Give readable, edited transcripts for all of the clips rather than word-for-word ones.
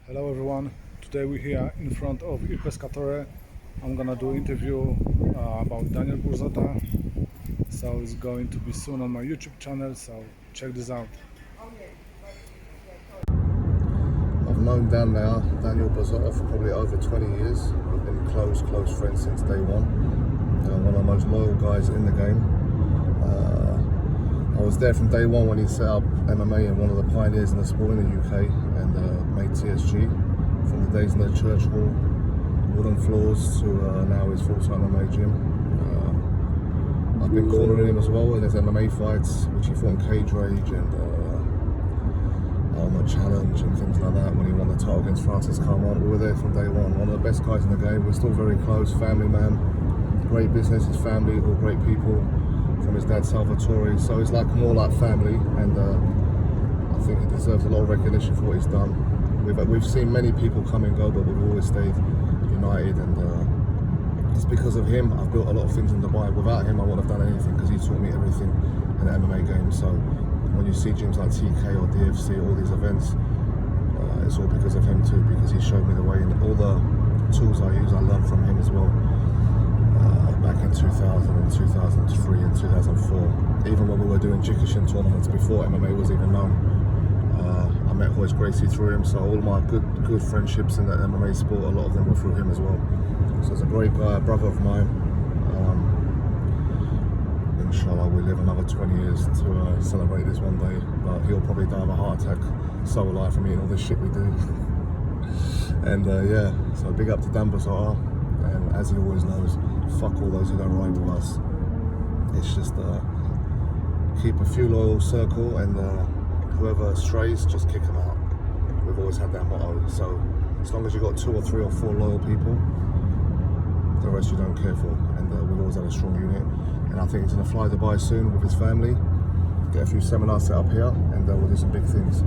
Hello everyone, today we're here in front of Il Pescatore. I'm gonna do an interview about Daniel Burzotta, so it's going to be soon on my YouTube channel, so check this out. I've known Dan now, Daniel Burzotta, for probably over 20 years. We've been close friends since day one. One of the most loyal guys in the game. I was there from day one when he set up MMA and one of the pioneers in the sport in the UK, and made TSG from the days in the church hall, wooden floors, to now his full-time MMA gym. I've been cornering him as well in his MMA fights, which he fought in Cage Rage and Armour Challenge and things like that when he won the title against Francis Carmon. We were there from day one. One of the best guys in the game. We're still very close, family man. Great business, his family, all great people. From his dad Salvatore, so it's like more like family, and I think he deserves a lot of recognition for what he's done. We've seen many people come and go, but we've always stayed united, and it's because of him I've built a lot of things in Dubai. Without him I wouldn't have done anything, because he taught me everything in the MMA game. So when you see gyms like TK or DFC, all these events, it's all because of him too, because he showed me the way, and all the tools I use I learned from him as well. Back in 2000 and 2003 and 2004, even when we were doing Jiu Jitsu tournaments before MMA was even known. I met Graccie through him, so all my good friendships in the MMA sport, a lot of them were through him as well. So he's a great guy, a brother of mine. Inshallah we live another 20 years to celebrate this one day, but he'll probably die of a heart attack, so will I, from eating all this shit we do. And yeah, so big up to Dan Burzotta, and as he always knows, fuck all those who don't ride with us. It's just keep a few loyal circle, and whoever strays, just kick them out. We've always had that motto. So as long as you've got 2 or 3 or 4 loyal people, the rest you don't care for. And we've always had a strong unit. And I think he's going to fly to Dubai soon with his family, get a few seminars set up here, and we'll do some big things.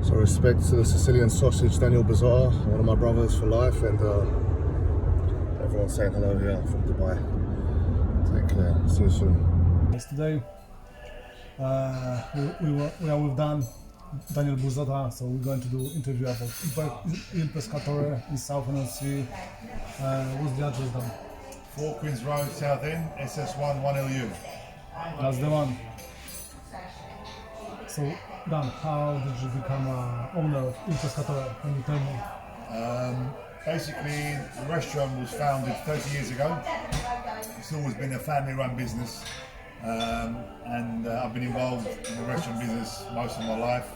So respect to the Sicilian sausage, Daniel Burzotta, one of my brothers for life, and everyone's saying hello here from Dubai. Take care. See you soon. Today we are with Daniel Burzotta, so we're going to do interview about Il Pescatore in Southend. What's the address, Dan? 4 Queens Road, Southend, SS1 1LU. That's the one. So Dan, how did you become owner of Il Pescatore? Can you tell me? Basically, the restaurant was founded 30 years ago. It's always been a family-run business, and I've been involved in the restaurant business most of my life.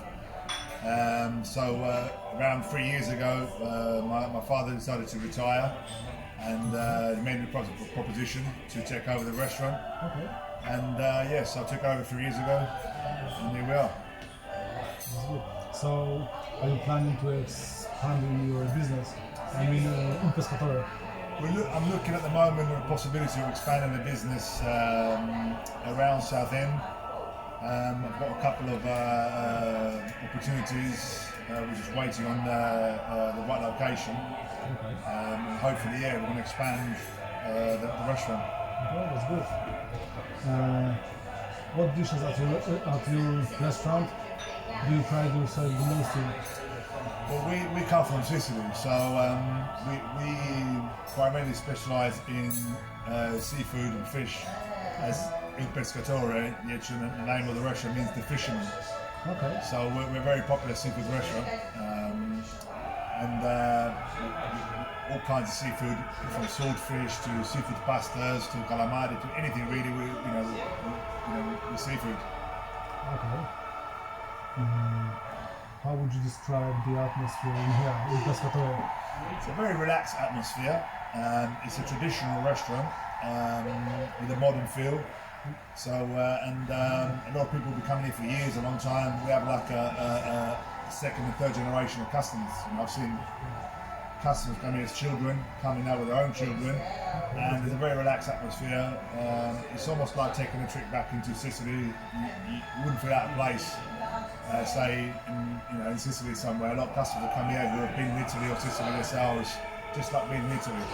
So around 3 years ago, my father decided to retire, and he made me a proposition to take over the restaurant. Okay. And yes, I took over 3 years ago, and here we are. That's good. So, are you planning to expand your business? I mean, Il Pescatore. I'm looking at the moment at the possibility of expanding the business around Southend. I've got a couple of opportunities. We're just waiting on the right location. Okay. Hopefully, yeah, we're going to expand the restaurant. Okay, that's good. What dishes at your restaurant do you try to serve the most in? Well, we come from Sicily, so we primarily specialise in seafood and fish. As Il Pescatore, the name of the restaurant means the fisherman. Okay. So we're a very popular seafood restaurant, and all kinds of seafood, from swordfish to seafood pastas to calamari to anything really. With seafood. Okay. How would you describe the atmosphere in here, in Pescatore? It's a very relaxed atmosphere. It's a traditional restaurant with a modern feel. So, and a lot of people have been coming here for years, a long time. We have like a second and third generation of customers. I've seen customers come here as children, coming now with their own children, and there's a very relaxed atmosphere. It's almost like taking a trip back into Sicily. You wouldn't feel out of place. Say in Sicily somewhere. A lot of customers will come here who have been in Italy or Sicily themselves, just like being in Italy.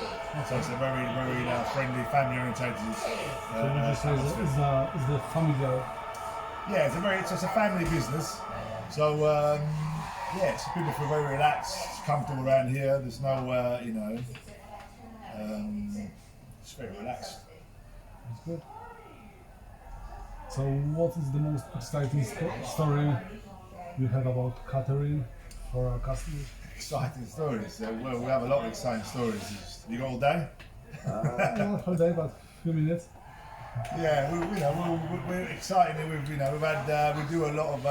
So it's a very, very friendly, family-oriented. So would you say is the familiar? Yeah, it's a family business. So Yeah, so people feel very relaxed, comfortable around here. There's no, it's very relaxed. That's good. So what is the most exciting story you have about catering for our customers? Exciting stories. Well, we have a lot of exciting stories. You got all day? Not whole day, but a few minutes. Yeah, we're excited. We've had we do a lot of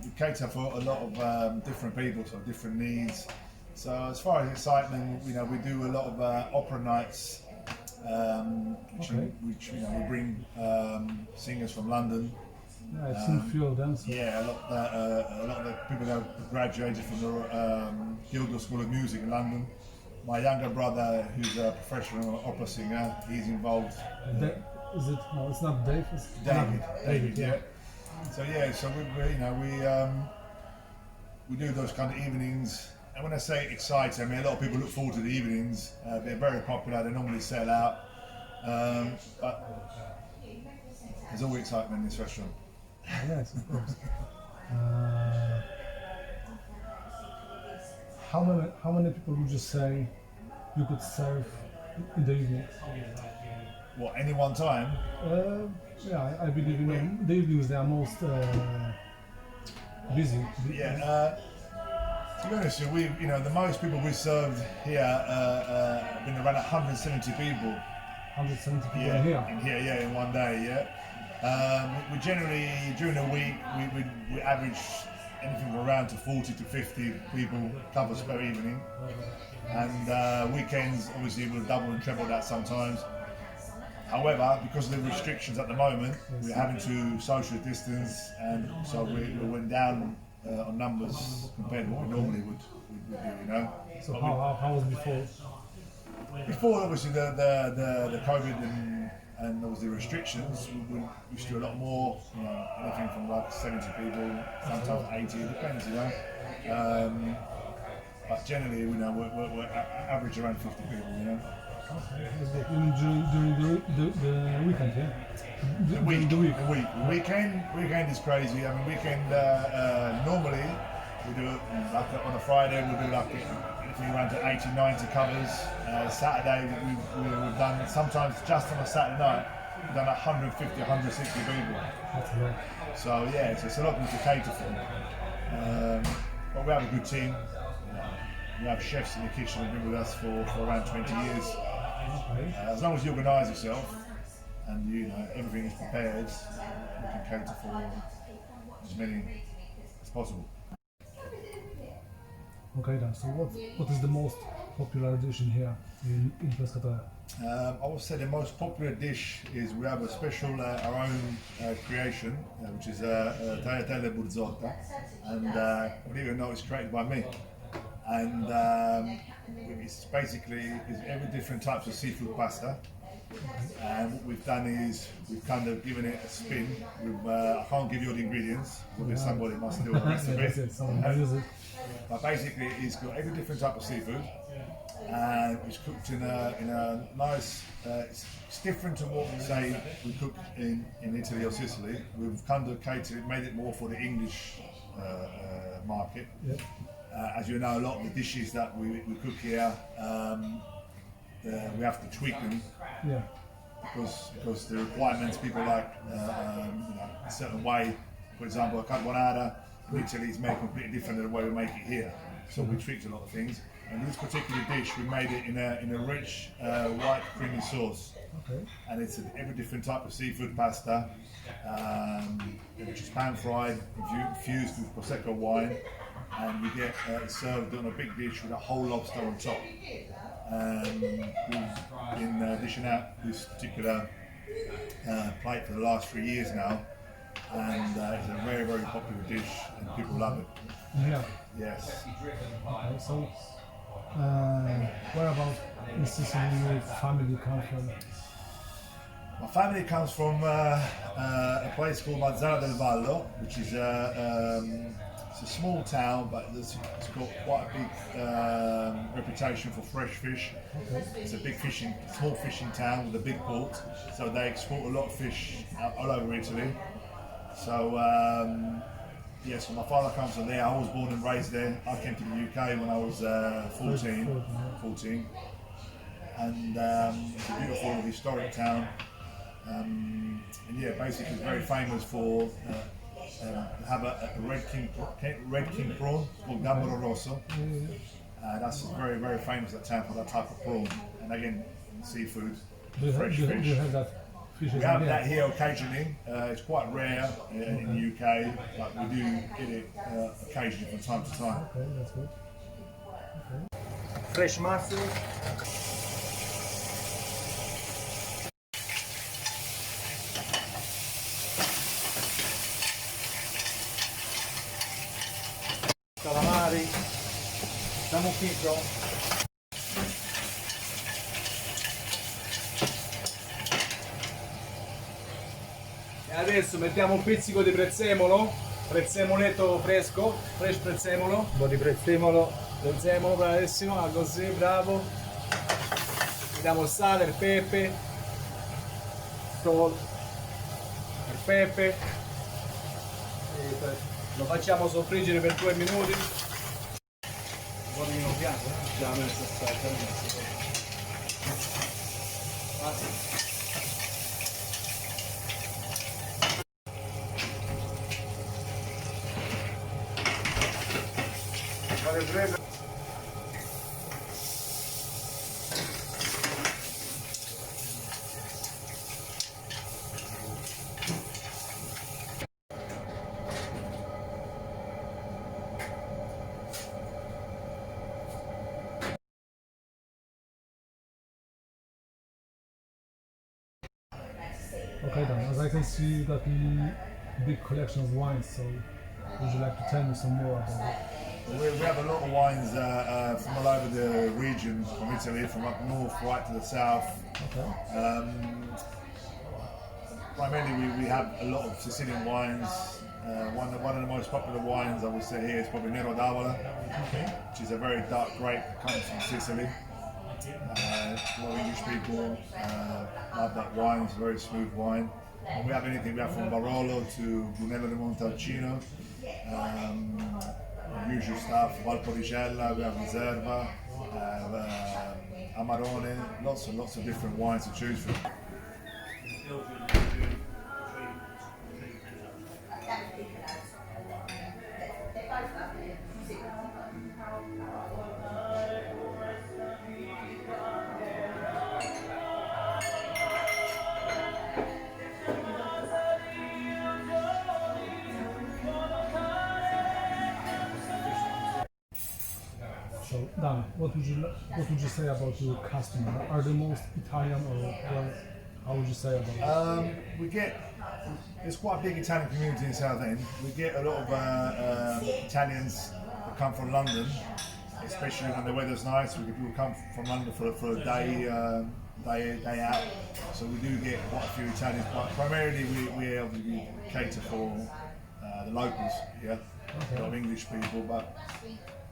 we cater for a lot of different people, so different needs. So as far as excitement, we do a lot of opera nights, which we bring singers from London. Yeah, I've seen a few of them. So. Yeah, a lot of the people that have graduated from the Judo School of Music in London. My younger brother, who's a professional opera singer, he's involved. Is it? No, it's not Dave. It's David, yeah. So we do those kind of evenings. And when I say exciting, I mean a lot of people look forward to the evenings. They're very popular. They normally sell out. But there's always excitement in this restaurant. Yes, of course. How many people would you say you could serve in the evening? What, any one time? Yeah, I believe the evenings they are most busy. Yeah. To be honest, the most people we served here have been around 170 people. 170 people in here, in one day, yeah. We generally, during the week, we average anything from around to 40 to 50 people covers per evening. And weekends, obviously, we'll double and treble that sometimes. However, because of the restrictions at the moment, we're having to social distance, and so we went down on numbers compared to what we normally would do, So how was before? Before, obviously, the COVID and obviously restrictions, we used to do a lot more, anything from like 70 people, sometimes 80, it depends, but generally, we're average around 50 people, Okay, even during the weekend, yeah? The weekend is crazy. I mean, weekend, normally, we do it like on a Friday, we'll do like anything around to 80, 90 covers. Saturday, we've done, sometimes just on a Saturday night, we've done 150, 160 people. That's right. So yeah, it's a lot to cater for. But we have a good team. We have chefs in the kitchen who've been with us for around 20 years. As long as you organise yourself and everything is prepared, we can cater for as many as possible. Okay then, so what is the most popular dish in here in Pescatore? I would say the most popular dish is we have a special, our own creation, which is Daniel Burzotta, and believe it or not, it's created by me. And it's basically every different types of seafood pasta. And what we've done is we've kind of given it a spin. I can't give you all the ingredients because somebody must do a recipe. But basically, it's got every different type of seafood, and it's cooked in a nice. It's different to what say we cook in Italy or Sicily. We've kind of made it more for the English market. Yeah. As you know, a lot of the dishes that we cook here, we have to tweak them. Yeah. Because the requirements, people like a certain way. For example, a carbonara in Italy is made completely different than the way we make it here. So we tweaked a lot of things. And this particular dish, we made it in a rich white creamy sauce. Okay. And it's every different type of seafood pasta, which is pan fried, infused with prosecco wine, and we get served on a big dish with a whole lobster on top. We've been dishing out this particular plate for the last 3 years now, and it's a very, very popular dish, and people love it. Yeah. Yes. Okay, so where about in Sicily your family come from? My family comes from a place called Mazzara del Vallo, which is it's a small town, but it's got quite a big reputation for fresh fish. Okay. It's a small fishing town with a big port, so they export a lot of fish all over Italy. So Yes, my father comes from there. I was born and raised there. I came to the UK when I was 14. And it's a beautiful historic town. And yeah, basically it's very famous for have a red king prawn called Gambero Rosso. That's very, very famous that town for that type of prawn. And again, seafood, fresh fish. Do you have that fish? We have that here occasionally. It's quite rare in the UK, but we do get it occasionally from time to time. Okay, that's good. Fresh mussel. Calamari. Siamo qui, bro. E adesso mettiamo un pizzico di prezzemolo, prezzemoletto fresco, fresh prezzemolo. Un po' di prezzemolo, bravissimo, così, bravo. Mettiamo il sale, il pepe, il pepe. Lo facciamo soffriggere per 2 minuti. Un po' di vino bianco, già messo Okay, then, as I can see, you got the big collection of wines, so would you like to tell me some more about it? We have a lot of wines from all over the region, from Italy, from up north right to the south. Okay. Primarily we have a lot of Sicilian wines. One of the most popular wines I would say here is probably Nero d'Avola, which is a very dark grape that comes from Sicily. A lot of English people love that wine. It's a very smooth wine. And we have anything. We have from Barolo to Brunello di Montalcino, usual stuff. Valpolicella, we have Reserva, Amarone. Lots of different wines to choose from. So, Dan, what would you say about your customer? Are they most Italian, or well, how would you say about it? There's quite a big Italian community in Southend. We get a lot of Italians that come from London, especially when the weather's nice. We get people come from London for a day out. So we do get quite a few Italians, but primarily we obviously cater for the locals here, a lot of English people, but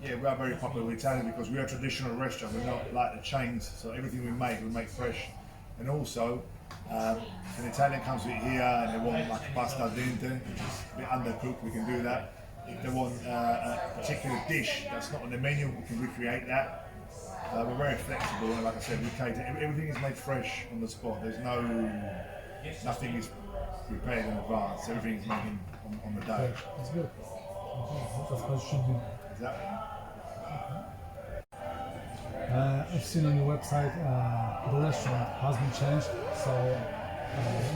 yeah, we are very popular with Italian because we are a traditional restaurant. We're not like the chains, so everything we make fresh. And also, an Italian comes with here and they want like pasta al dente, which is a bit undercooked, we can do that. If they want a particular dish that's not on the menu, we can recreate that. We're very flexible, and like I said, we cater. Everything is made fresh on the spot. There's nothing is prepared in advance. Everything is made on the day. That's good. Okay. That's how it should be. Exactly. I've seen on your website the restaurant has been changed, so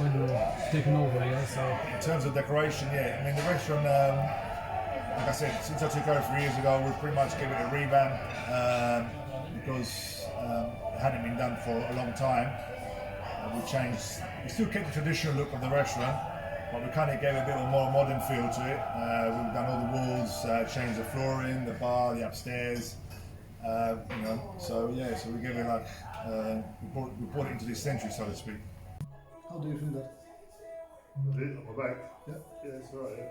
when you're taking over, yeah. So in terms of decoration, yeah, I mean the restaurant, like I said, since I took over 3 years ago, we've pretty much given it a revamp because it hadn't been done for a long time. We still kept the traditional look of the restaurant, but we kind of gave a bit of a more modern feel to it. We've done all the walls, changed the flooring, the bar, the upstairs. So we gave it like we brought it into this century, so to speak. how do you feel that? On my back? Yeah. Yeah, it's alright. Yeah.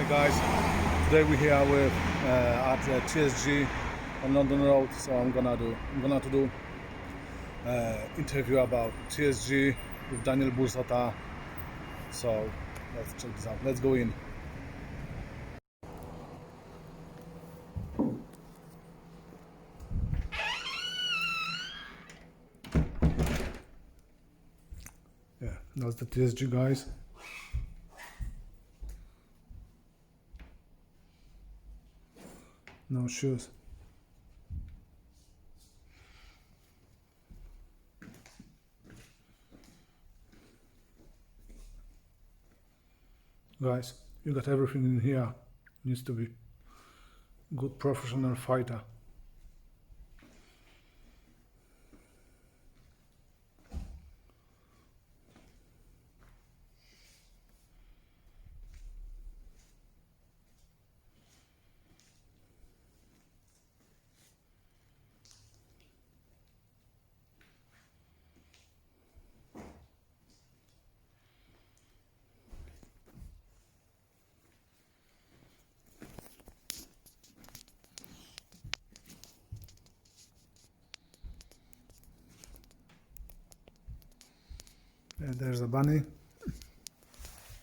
guys, today we're here with at TSG on London Road. So I'm gonna do interview about TSG with Daniel Burzotta. So let's check this out. Let's go in. Yeah, that's the TSG guys. No shoes. Guys, you got everything in here. Needs to be good professional fighter. And there's a bunny.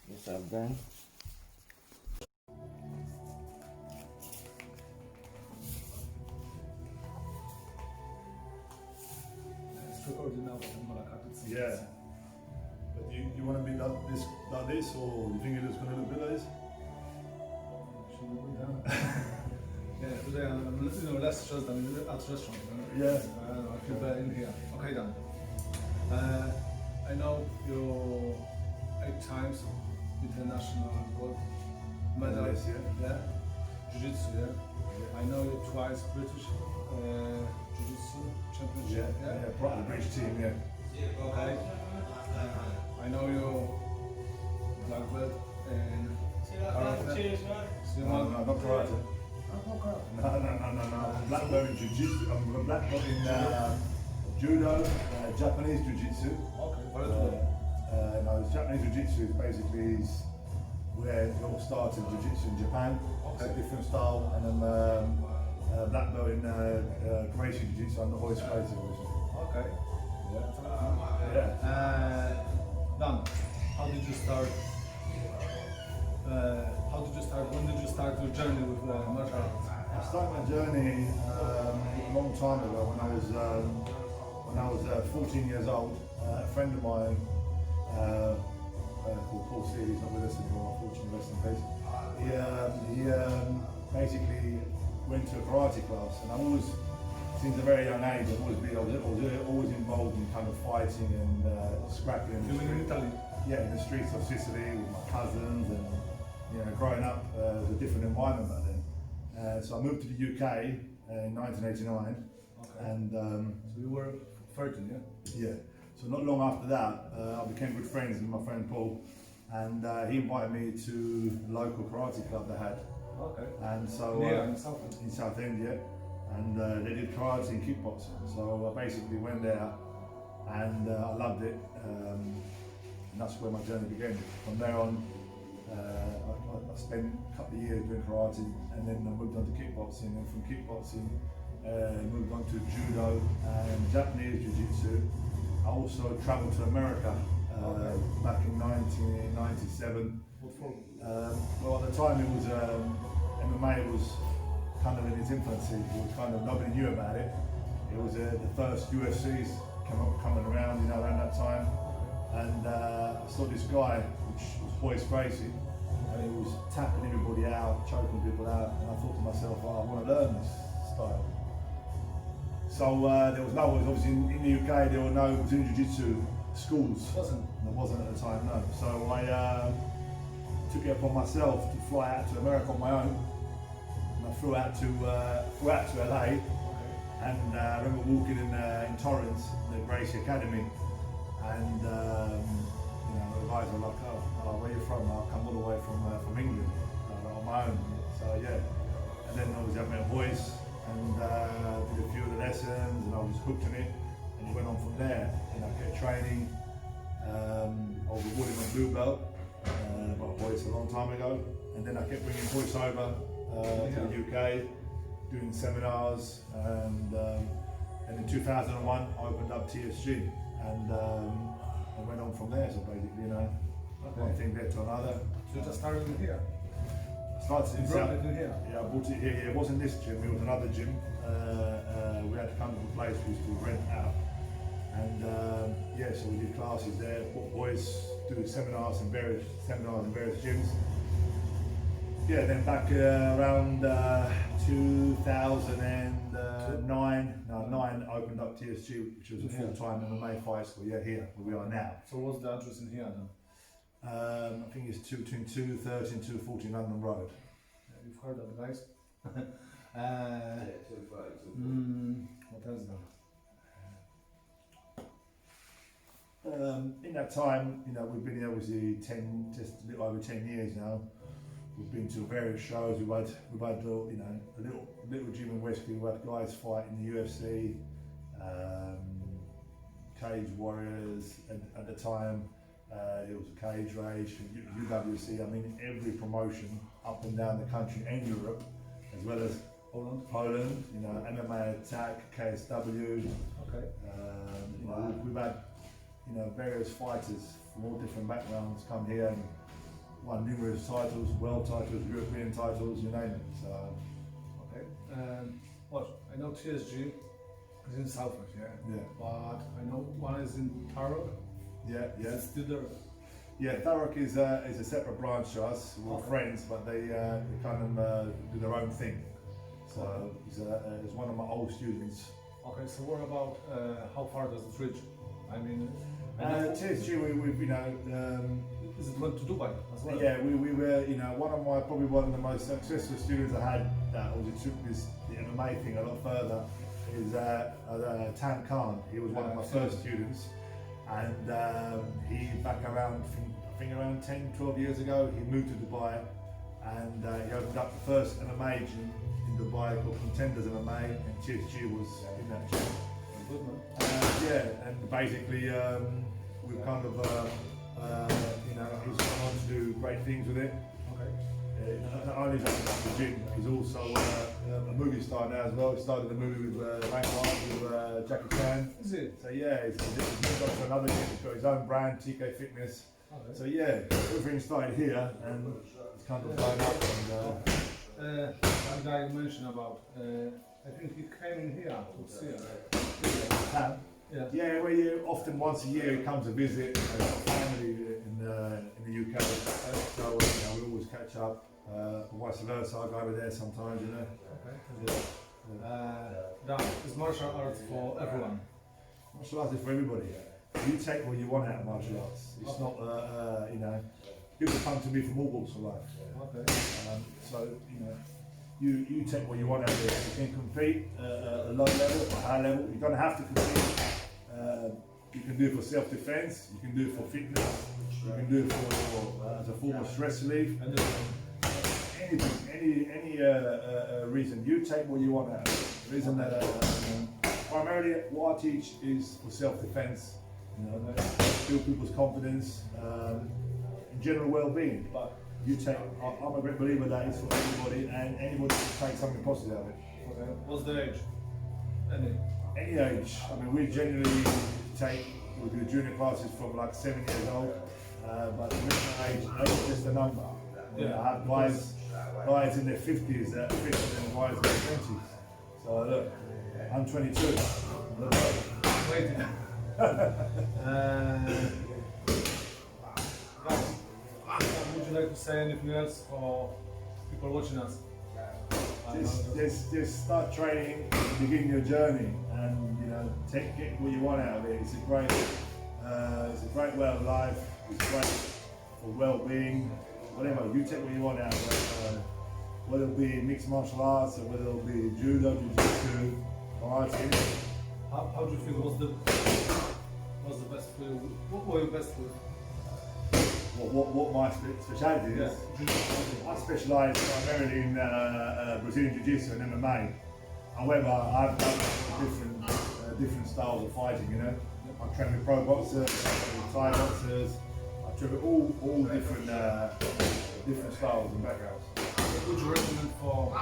What's up, Ben? Yeah. But you want to be like this, or you think it's going to look good like this? Yeah, today I'm less stressed than at restaurant. Yeah. I feel better in here. Okay, Dan. I know you're 8 times international gold medalist. Yeah. Jiu Jitsu. Yeah. I know you're twice British Jiu Jitsu championship. Yeah. Part of the British team. Yeah. Okay. I know you're black belt in karate. No, not karate. No. Black belt in Jiu Jitsu. I'm a black belt in Judo, Japanese Jiu Jitsu. Okay. No, Japanese Jiu Jitsu is basically where it all started. Jiu Jitsu in Japan. It's a different style, and then black belt in Graccie Jiu Jitsu under hoist fighter. Okay. Yeah. Dan, how did you start? When did you start your journey with martial arts? I started my journey a long time ago when I was 14 years old. A friend of mine called Paul C, he's not with us anymore, unfortunately, rest in peace. He basically went to a karate class, and I always, since a very young age, I was always involved in kind of fighting and scrapping. You mean in Italy? Yeah, in the streets of Sicily with my cousins, and growing up was a different environment back then. So I moved to the UK in 1989, and so you were 13, yeah? yeah. So not long after that, I became good friends with my friend Paul, and he invited me to the local karate club they had. Okay. And so in Southend. in Southend, yeah. And they did karate and kickboxing. So I basically went there, and I loved it. And that's where my journey began. From there on, I spent a couple of years doing karate, and then I moved on to kickboxing, and from kickboxing moved on to Judo and Japanese Jiu Jitsu. I also travelled to America back in 1997. What for? Well, at the time it was MMA was kind of in its infancy. It was kind of, nobody knew about it. It was the first UFCs coming around, around that time. And I saw this guy, which was Graccie, and he was tapping everybody out, choking people out, and I thought to myself, I want to learn this style. So there was obviously in the UK, there were no Brazilian Jiu-Jitsu schools. There wasn't at the time, no. So I took it upon myself to fly out to America on my own. And I flew out to LA, and I remember walking in Torrance, the Graccie Academy, and the guys were like, oh, where are you from? I'll come all the way from England on my own. So yeah, and then obviously I met a voice, and did a few of the lessons, and I was hooked on it, and it went on from there. And I kept training. I was awarded my blue belt by got Boyce a long time ago, and then I kept bringing Boyce over to the UK, doing seminars, and in 2001 I opened up TSG, and I went on from there. So basically, you know, one thing led to another. So you just started in here? Started in Brought it in here? Yeah, I bought it here. Yeah, it wasn't this gym, it was another gym. We had to come to a place we used to rent out. And yeah, so we did classes there, boys do seminars in various gyms. Yeah, then back around 2009, opened up TSG, which was a full-time MMA fight school. Yeah, here, where we are now. So what's the address in here then? I think it's between 230 and 240 London Road. Yeah, you've heard that, guys. What else then? In that time, you know, we've been here obviously just a little over 10 years now. We've been to various shows. We've had you know, a little gym in Westfield. We've had guys fight in the UFC, Cage Warriors at the time. It was a Cage Rage, UWC. I mean, every promotion up and down the country and Europe, as well as Poland. You know, MMA Attack, KSW. Okay. You know, we've had, you know, various fighters from all different backgrounds come here and won numerous titles, world titles, European titles, you name it. So, okay. What? I know TSG is in Southend, yeah. But I know one is in Thurrock. Yeah. It's still there. Yeah, Thurrock is a separate branch to us. We're friends, but they kind of do their own thing. So he's one of my old students. Okay, so what about how far does it reach? I mean, TSG, we've you know. Is it went to Dubai as well? Yeah, we were, you know, probably one of the most successful students I had that obviously took the MMA thing a lot further is Tam Khan. He was one of my first students, and he back around, I think around 10, 12 years ago, he moved to Dubai, and he opened up the first MMA gym in Dubai called Contenders MMA, and TSG was in that gym. Good, man. Yeah, and basically we've kind of you know, he's gone on to do great things with it. Okay. Not only does he love the gym, he's also a movie star now as well. He started a movie with Vanquard with Jackie Chan. Is it? So yeah, he's moved on to another gym. He's got his own brand, TK Fitness. Okay. So yeah, everything started here and it's kind of blown up. And one guy you mentioned about, I think he came in here to see us. Yeah. Yeah, well, often once a year he comes to visit family in the UK. So you know, we always catch up. Vice versa, I go over there sometimes, you know. Okay. Dan, is martial arts for everyone? Martial arts is for everybody. You take what you want out of martial arts. It's not, you know, people come to me from all walks of life. Okay. So, you know, you take what you want out of it. You can compete at a low level, a high level. You don't have to compete. You can do it for self-defense. You can do it for fitness. You can do it for as a form of stress relief. Any reason. You take what you want out of it. The reason that primarily what I teach is for self-defense. You know, build people's confidence, in general well-being. But you take. I'm a great believer that it's for everybody, and anybody can take something positive out of it. Okay. What's the age? Any age. I mean, we generally we do junior classes from like 7 years old, but the original age is just a number. Yeah. I have guys in their 50s that are fitter than guys in their 20s. So look, I'm 22. Look, Wait. Would you like to say anything else for people watching us? Just start training, begin your journey, and you know, get what you want out of it. It's a great way of life. It's great for well-being. Whatever, you take what you want out of it. Whether it be mixed martial arts or whether it be judo, Jiu Jitsu, karate. How do you feel? What's the best for you? What were you best with? What my speciality is? Yeah. I specialise primarily in Brazilian Jiu Jitsu and MMA. However, I've done different styles of fighting. You know, I train with pro boxers, I train with Thai boxers, I to all different styles and backgrounds. What would you recommend for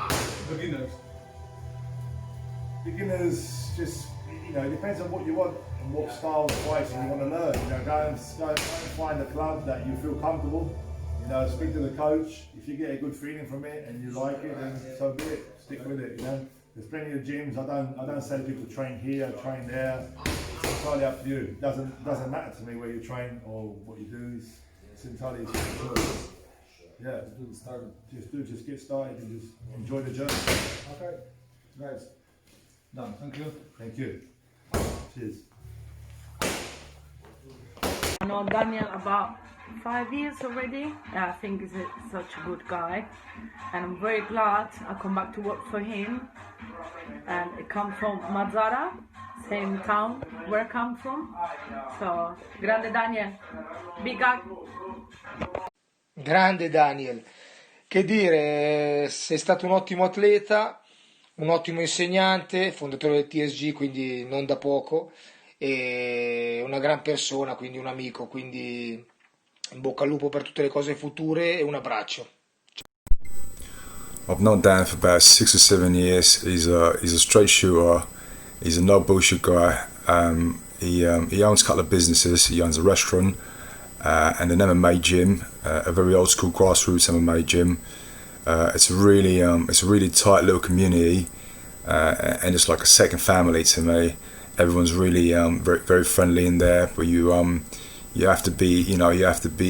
beginners? Beginners, just, you know, it depends on what you want and what style of fighting you want to learn. You know, go and find a club that you feel comfortable. You know, speak to the coach. If you get a good feeling from it and you like it, then so be it. Stick with it. You know, there's plenty of gyms. I don't say to people train here, train there. It's entirely up to you. It doesn't matter to me where you train or what you do. It's entirely up to you. Yeah, just get started and just enjoy the journey. Okay, guys, done. Thank you. Thank you. Cheers. I know Daniel about 5 years already. I think he's such a good guy, and I'm very glad I come back to work for him. And it comes from Mazzara, same town where I come from. So, grande Daniel, big up. Grande Daniel, che dire, sei stato un ottimo atleta, un ottimo insegnante, fondatore del TSG, quindi non da poco, e una gran persona, quindi un amico, quindi in bocca al lupo per tutte le cose future e un abbraccio. I've known Dan for about 6 or 7 years. He's a straight shooter. He's a no bullshit guy. He owns a couple of businesses. He owns a restaurant and an MMA gym, a very old school grassroots MMA gym. It's a really tight little community, and it's like a second family to me. Everyone's really very, very friendly in there, but you have to be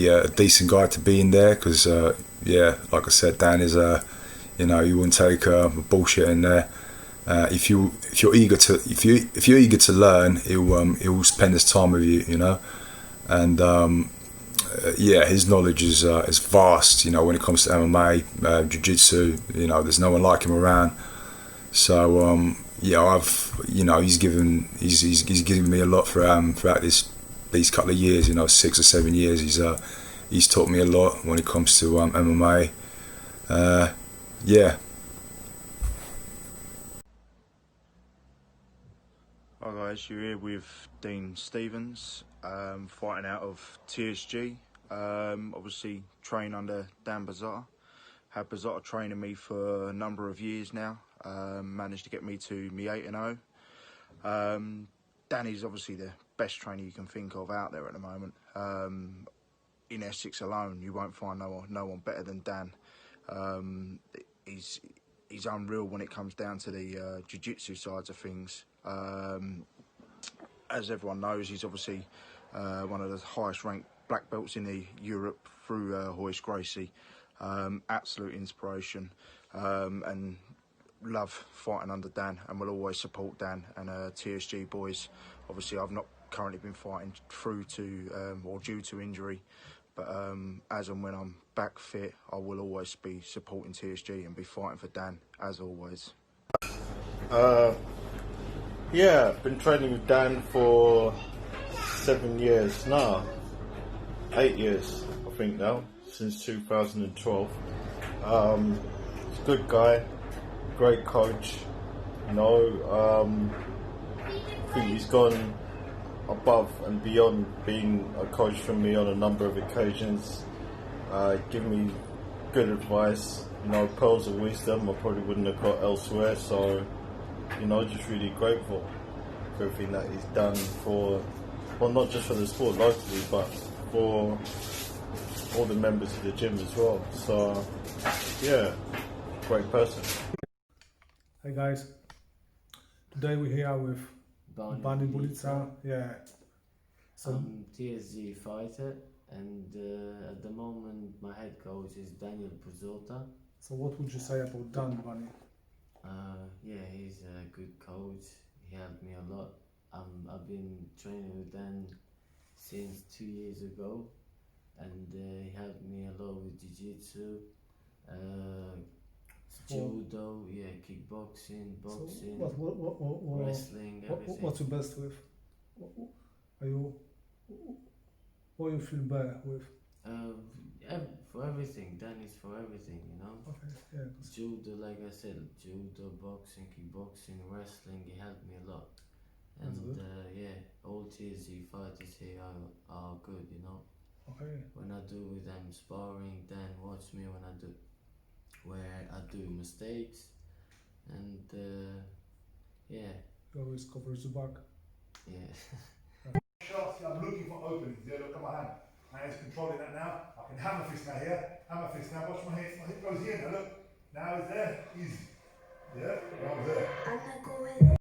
a decent guy to be in there, because like I said, Dan is you wouldn't take bullshit in there. If you're eager to learn, he'll spend his time with you, and his knowledge is vast, when it comes to MMA, Jiu Jitsu. There's no one like him around. So he's given me a lot throughout these couple of years. 6 or 7 years. He's taught me a lot when it comes to MMA. Hi guys, you're here with Dean Stevens, fighting out of TSG. Obviously train under Dan Burzotta. Had Burzotta training me for a number of years now. Managed to get me to me 8-0. Danny's obviously the best trainer you can think of out there at the moment. In Essex alone, you won't find no one better than Dan. He's unreal when it comes down to the jiu-jitsu sides of things. As everyone knows, he's obviously one of the highest ranked black belts in the Europe through Hoist Graccie. Absolute inspiration, and love fighting under Dan, and will always support Dan and TSG boys. Obviously I've not currently been fighting through to or due to injury, but as and when I'm back fit, I will always be supporting TSG and be fighting for Dan as always. Been training with Dan for 7 years now, 8 years I think now, since 2012. He's a good guy, great coach. I think he's gone above and beyond being a coach for me on a number of occasions, giving me good advice, pearls of wisdom I probably wouldn't have got elsewhere. So, just really grateful for everything that he's done for, well, not just for the sport locally, but for all the members of the gym as well. So, great person. Hey guys, today we're here with Bani Bulica. Yeah. So I'm TSG Fighter, and at the moment my head coach is Daniel Burzotta. So what would you say about Dan, Bani? He's a good coach. He helped me a lot. I've been training with Dan since 2 years ago, and he helped me a lot with jiu-jitsu, judo, kickboxing, boxing, wrestling, everything. What's your best with? What you feel better with? For everything. Dan is for everything, Okay, yeah. Judo, like I said, judo, boxing, kickboxing, wrestling, he helped me a lot. And That's good. all TSG fighters here are good, Okay. when I do with them sparring, then watch me when I do where I do mistakes, and yeah, He always covers the back. yeah. Shots, I'm looking for openings. Yeah, look at my hand. My hand's controlling that now. I can hammer fist now here. Hammer fist now. Watch my hip. My hip goes here now. Look. Now it's there. Easy. Yeah. Now it's there.